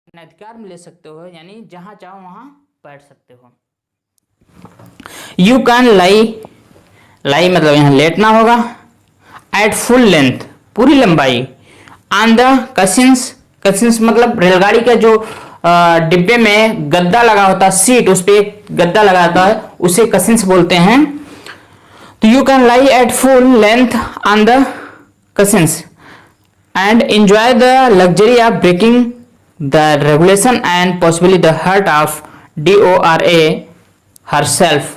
अपने अधिकार में ले सकते हो, यानी जहां चाहो वहां बैठ सकते हो। यू कैन लाई, लाई मतलब यहां लेटना होगा। एट फुल लेंथ, पूरी लंबाई। ऑन द कसिन्स, कसिन्स मतलब रेलगाड़ी का जो डिब्बे में गद्दा लगा होता है, सीट, उस पर गद्दा लगा होता है, उसे कसिन्स बोलते हैं। तो you can lie at full length on the cousins and enjoy the luxury of breaking the regulation and possibly the hurt of DORA herself।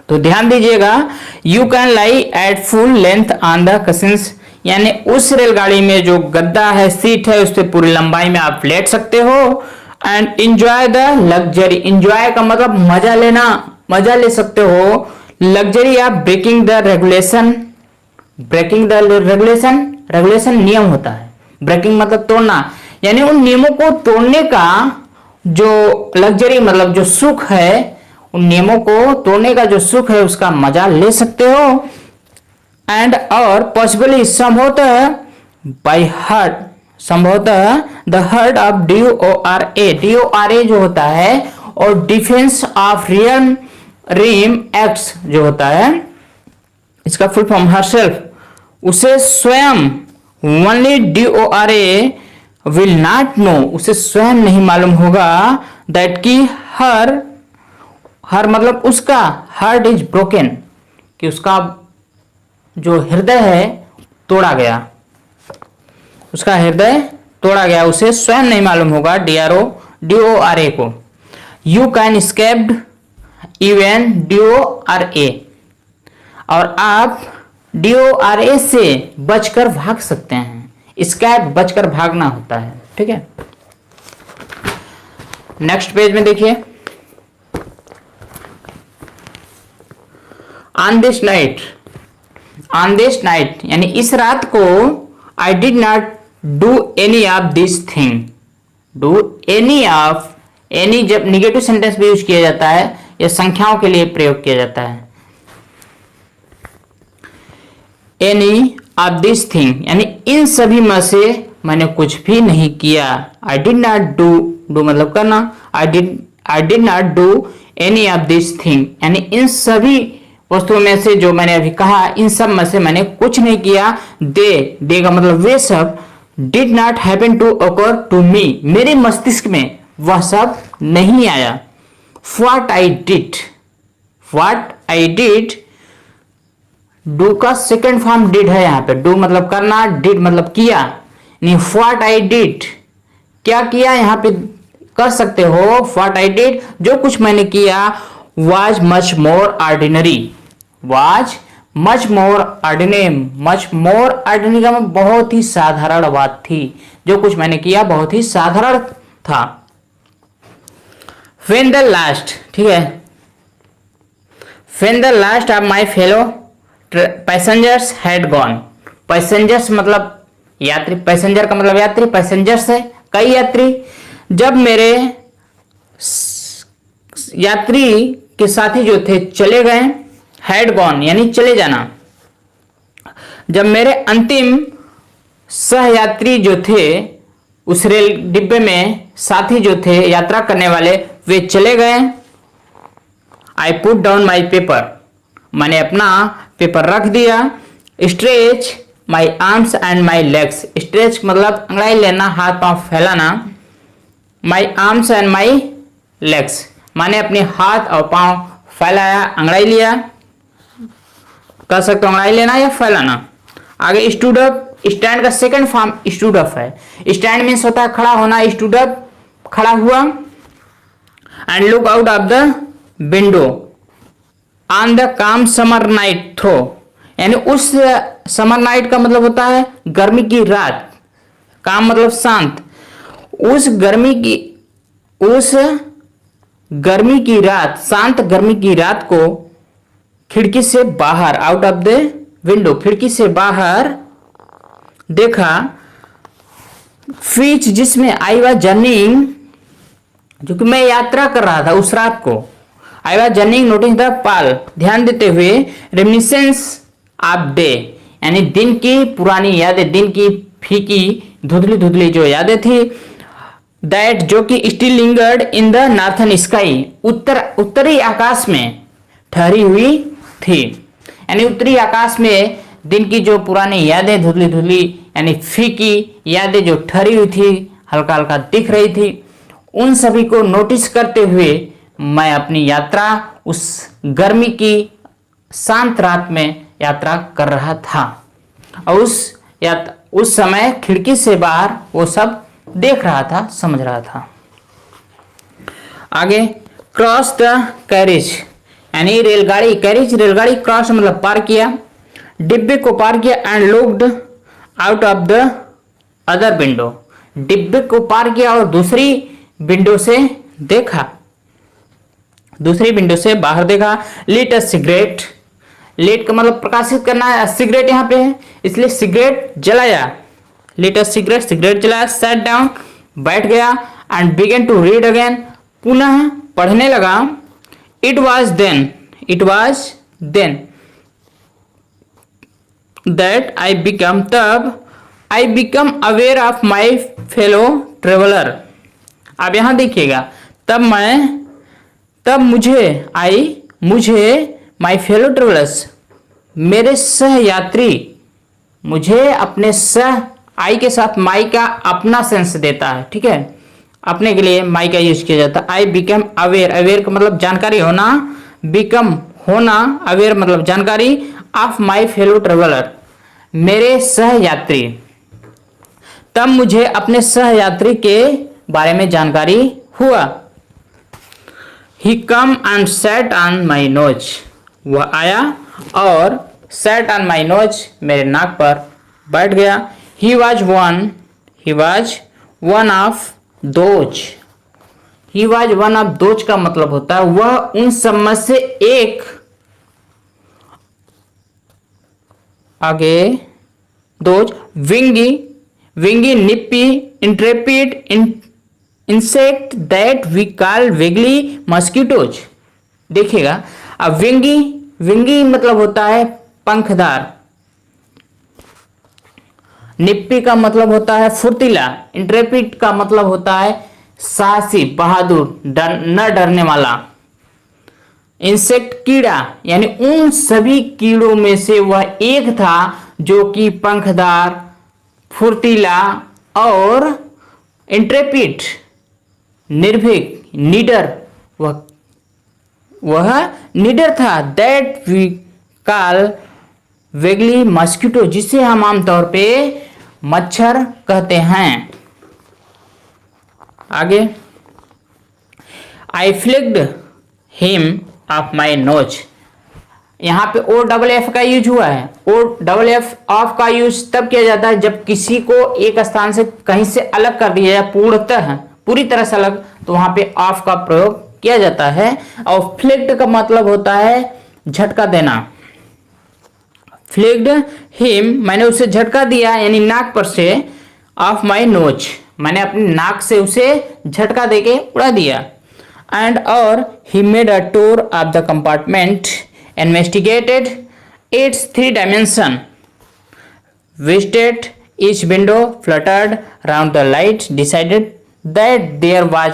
तो ध्यान दीजिएगा, you can lie at full length on the cousins, यानी उस रेलगाड़ी में जो गद्दा है, सीट है, उस पर पूरी लंबाई में आप लेट सकते हो। And enjoy the luxury, enjoy का मतलब मजा लेना, मजा ले सकते हो। Luxury of breaking the regulation, breaking the regulation, regulation नियम होता है, ब्रेकिंग मतलब तोड़ना, यानी उन नियमों को तोड़ने का जो लग्जरी मतलब जो सुख है, उन नियमों को तोड़ने का जो सुख है उसका मजा ले सकते हो। एंड और पॉसिबली संभवतः बाय हर्ट, संभवतः the heart of DORA, DORA जो होता है और defence of real rim acts जो होता है, इसका फुल फॉर्म हरसेल्फ, उसे स्वयं, only DORA will not know, उसे स्वयं नहीं मालूम होगा, दैट की हर, हर मतलब उसका, हार्ट इज ब्रोकन, कि उसका जो हृदय है तोड़ा गया, उसका हृदय तोड़ा गया, उसे स्वयं नहीं मालूम होगा DORA को। You can escaped even DORA, और आप DORA से बचकर भाग सकते हैं। स्कैप बचकर भागना होता है, ठीक है। नेक्स्ट पेज में देखिए, on this night, on this night यानी इस रात को, I did not do any of this thing, do any of, any जब निगेटिव सेंटेंस भी यूज किया जाता है या संख्याओं के लिए प्रयोग किया जाता है। एनी ऑफ दिस थिंग यानी इन सभी में से मैंने कुछ भी नहीं किया। I did not do, do मतलब करना, I did not do any of this thing यानी इन सभी वस्तुओं में से जो मैंने अभी कहा, इन सब में से मैंने कुछ नहीं किया। दे का मतलब वे सब, did not happen to occur to me, मेरे मस्तिष्क में वह सब नहीं आया। What I did, what I did, do का सेकेंड फॉर्म डिड है यहाँ पे, डू मतलब करना, डिड मतलब किया, नहीं व्हाट आई डिड, क्या किया यहाँ पे कर सकते हो। व्हाट आई डिड, जो कुछ मैंने किया, was much more ordinary, was much more ordinary, much more ordinary का मतलब बहुत ही साधारण बात थी, जो कुछ मैंने किया बहुत ही साधारण था। व्हेन द लास्ट, ठीक है, when the last of my fellow passengers had gone, passengers मतलब यात्री, पैसेंजर का मतलब यात्री, पैसेंजर्स है कई यात्री, जब मेरे यात्री के साथी जो थे चले गए, हैड गॉन यानी चले जाना, जब मेरे अंतिम सहयात्री जो थे उस रेल डिब्बे में, साथी जो थे यात्रा करने वाले, वे चले गए। I put down my paper, मैंने अपना पेपर रख दिया। Stretch my arms and my legs, stretch मतलब अंगड़ाई लेना, हाथ पांव फैलाना। My arms and my legs मैंने अपने हाथ और पांव फैलाया, अंगड़ाई लिया, कर सकते हो अंगड़ाई लेना या फैलाना। आगे स्टूड अप, स्टैंड का सेकंड फॉर्म स्टूड अप है। स्टैंड मीन्स होता है खड़ा होना, स्टूड अप खड़ा हुआ। And look out of the window on the काम समर नाइट थ्रो, यानी उस समर नाइट का मतलब होता है गर्मी की रात, काम मतलब शांत, उस गर्मी की रात, शांत गर्मी की रात को खिड़की से बाहर, आउट ऑफ द विंडो, खिड़की से बाहर देखा। फीच जिसमें आई वाज जर्निंग, जो कि मैं यात्रा कर रहा था उस रात को। I was journeying notice the pall, ध्यान देते हुए, रेमिनिसेंस ऑफ डे यानी दिन की पुरानी यादें, दिन की फीकी धुंधली धुंधली जो यादें थी। दैट जो कि still lingered in the northern sky, उत्तरी आकाश में ठहरी हुई थी। यानी उत्तरी आकाश में दिन की जो पुरानी यादें धुंधली धुंधली यानी फीकी यादें जो ठहरी हुई थी, हल्का हल्का दिख रही थी, उन सभी को नोटिस करते हुए मैं अपनी यात्रा उस गर्मी की शांत रात में यात्रा कर रहा था। और उस समय खिड़की से बाहर वो सब देख रहा था, समझ रहा था। आगे क्रॉस द कैरेज यानी रेलगाड़ी, कैरेज रेलगाड़ी, क्रॉस मतलब पार किया, डिब्बे को पार किया and looked out of the other window, डिब्बे को पार किया और दूसरी विंडो से देखा, दूसरी विंडो से बाहर देखा। लीट अ सिगरेट, लीट का मतलब प्रकाशित करना है, सिगरेट यहाँ पे है इसलिए सिगरेट जलाया, लीट अ सिगरेट, सिगरेट जलाया। सैट डाउन बैठ गया and began to read again, पुनः पढ़ने लगा। It was then that I become, तब I become aware of my fellow traveller. अब यहां देखिएगा, तब मुझे माई फेलो ट्रेवलर्स, मेरे सहयात्री, मुझे अपने आई के साथ माई का अपना सेंस देता है, ठीक है, अपने के लिए माई का यूज किया जाता है। आई बिकम अवेयर, अवेयर का मतलब जानकारी होना, बिकम होना, अवेयर मतलब जानकारी, ऑफ माई फेलो ट्रेवलर मेरे सहयात्री, तब मुझे अपने सहयात्री के बारे में जानकारी हुआ। He came and sat on my nose, वह आया और सेट ऑन माई नोज मेरे नाक पर बैठ गया। He was one of those, he was one of those का मतलब होता है वह उन सब में से एक। आगे those wingy, wingy nippy, intrepid insect that we call vaguely mosquitoes. देखिएगा, अब विंगी मतलब होता है पंखदार, निप्पी का मतलब होता है फुर्तीला, इंट्रेपिड का मतलब होता है साहसी, बहादुर, न डरने वाला। इंसेक्ट कीड़ा, यानी उन सभी कीड़ों में से वह एक था जो कि पंखदार, फुर्तीला और इंट्रेपिड, निर्भीक, निडर, वह निडर था। That we call vaguely mosquito, जिसे हम आमतौर पे मच्छर कहते हैं। आगे I flicked him off my nose, यहाँ पे ओ डबल एफ का यूज हुआ है। ओ डबल एफ ऑफ का यूज तब किया जाता है जब किसी को एक स्थान से कहीं से अलग कर दिया जाए, पूरी तरह से अलग, तो वहां पे ऑफ का प्रयोग किया जाता है। और फ्लिक्ड का मतलब होता है झटका देना। फ्लिक्ड हिम, मैंने उसे झटका दिया, यानी नाक पर से, ऑफ माई नोज, मैंने अपनी नाक से उसे झटका देके उड़ा दिया। एंड और he made a tour of the compartment, investigated it's 3 dimension, visited each window, fluttered round the light, decided that there was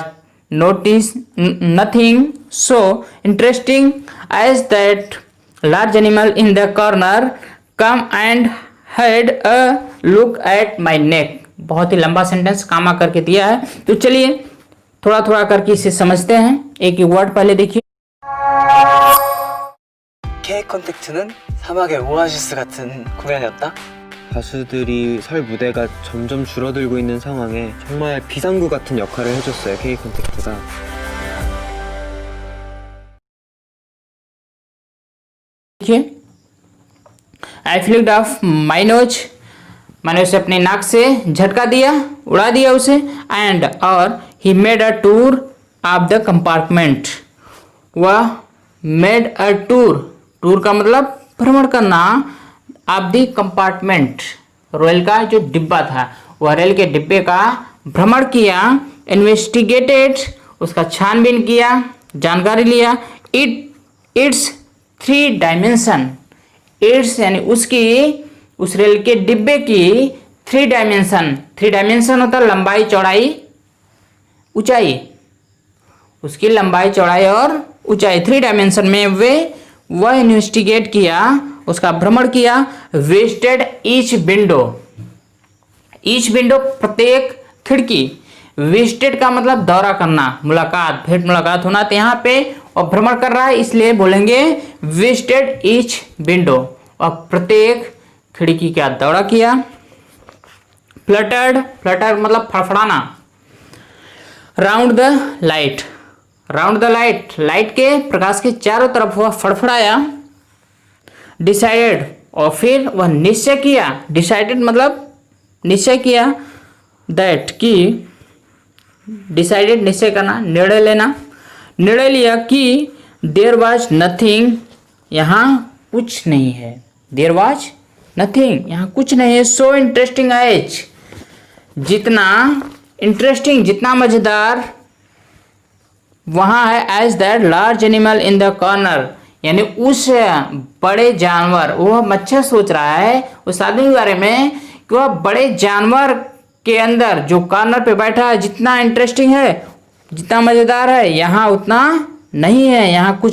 nothing so interesting as that large animal in the corner, come and had a look at my neck। बहुत ही लंबा sentence कामा करके दिया है, तो चलिए थोड़ा थोड़ा करके इसे समझते हैं। एक ही वर्ड पहले देखिए। K 컨택트는 사막의 오아시스 같은 공연이었다. 가수들이 설 무대가 점점 줄어들고 있는 상황에 정말 비상구 같은 역할을 해줬어요, K 컨택트가. देखिए, आई फ्लिक्ड ऑफ माई नोज, मैंने उसे अपने नाक से झटका दिया, उड़ा दिया उसे। एंड और he made a tour of the compartment, वह मेड अ टूर, टूर का मतलब भ्रमण करना, ऑफ द कंपार्टमेंट, रेल का जो डिब्बा था, वह रेल के डिब्बे का भ्रमण किया। इन्वेस्टिगेटेड, उसका छानबीन किया, जानकारी लिया। इट्स 3 डायमेंशन, इट्स यानी उसकी, उस रेल के डिब्बे की 3 डायमेंशन, 3 डायमेंशन होता है लंबाई चौड़ाई ऊंचाई, उसकी लंबाई चौड़ाई और ऊंचाई 3 डायमेंशन में वह इन्वेस्टिगेट किया, उसका भ्रमण किया। Visited each window, each window प्रत्येक खिड़की, विजिटेड का मतलब दौरा करना, मुलाकात, भेंट मुलाकात होना, तो यहाँ पे और भ्रमण कर रहा है इसलिए बोलेंगे विजिटेड ईच विंडो, और प्रत्येक खिड़की का दौरा किया। फ्लटर्ड, फ्लटर मतलब फड़फड़ाना। Round the light, round the light, light के प्रकाश के चारों तरफ वह फड़फड़ाया। डिसाइडेड, और फिर वह निश्चय किया, डिसाइडेड मतलब निश्चय किया, दैट कि, डिसाइडेड निश्चय करना, निर्णय लेना, निर्णय लिया कि देयर वाज नथिंग, यहाँ कुछ नहीं है, देयर वाज नथिंग, यहाँ कुछ नहीं है। सो इंटरेस्टिंग एज, जितना इंटरेस्टिंग, जितना मजेदार वहाँ है, as that large animal in the corner, यानी उस बड़े जानवर, वह मच्छर सोच रहा है उस आदमी के बारे में कि वह बड़े जानवर के अंदर जो कॉर्नर पे बैठा है, जितना इंटरेस्टिंग है, जितना मज़ेदार है, यहाँ उतना नहीं है, यहाँ कुछ